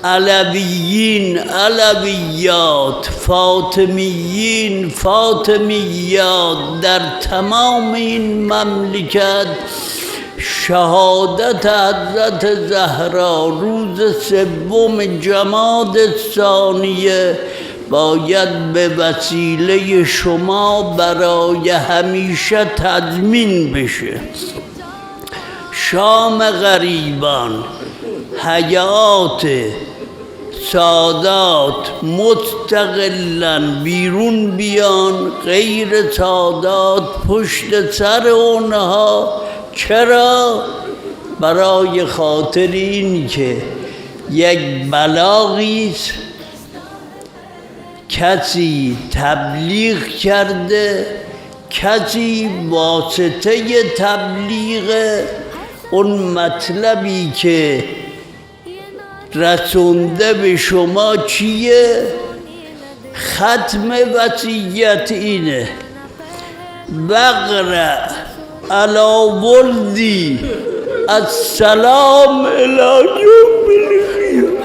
علویین علویات، فاطمیین فاطمیات، در تمام این مملکت شهادت حضرت زهرا روز 3 جمادی الثانیه باید به وسیله شما برای همیشه تضمین بشه. شام غریبان، حیات سادات مستقلن بیرون بیان، غیر سادات پشت سر اونها. چرا؟ برای خاطر این که یک بلاغیست، کسی تبلیغ کرده، کسی واسطه تبلیغ اون مطلبی که رسونده به شما چیه؟ ختم وصیت اینه: وقرأ علی ولدی السلام الی یوم القیامة.